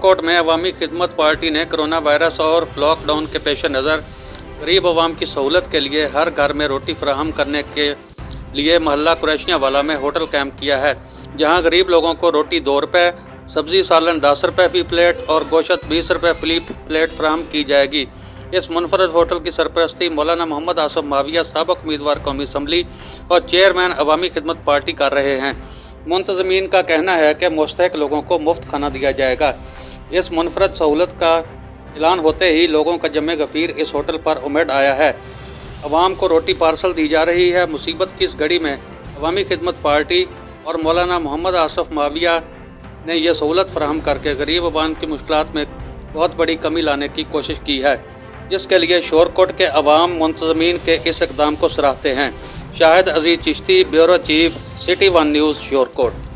शोरकोट में अवामी खिदमत पार्टी ने कोरोना वायरस और लॉकडाउन के पेश नज़र गरीब आवाम की सहूलत के लिए हर घर में रोटी फराहम करने के लिए मोहल्ला कुरैशियाँ वाला में होटल कैंप किया है, जहां गरीब लोगों को रोटी 2 रुपये, सब्जी सालन 10 रुपये फी प्लेट और गोश्त 20 रुपये फी प्लेट फराहम की जाएगी। इस मुनफरद होटल की सरपरस्ती मौलाना मोहम्मद आसफ माविया, साबिक उम्मीदवार कौमी असम्बली और चेयरमैन अवामी खिदमत पार्टी कर रहे हैं। मुंतज़मीन का कहना है कि मुस्तहिक लोगों को मुफ्त खाना दिया जाएगा। इस मुनफरद सहूलत का ऐलान होते ही लोगों का जमे गफीर इस होटल पर उमड़ आया है। अवाम को रोटी पार्सल दी जा रही है। मुसीबत की इस घड़ी में अवामी खिदमत पार्टी और मौलाना मोहम्मद आसफ माविया ने यह सहूलत फराहम करके गरीब अवाम की मुश्किलात में बहुत बड़ी कमी लाने की कोशिश की है, जिसके लिए शोरकोट के अवाम मुंतज़मीन के इस इक़दाम को सराहते हैं। Shahid Aziz Chishti, bureau chief, city 1 news, Shorkot.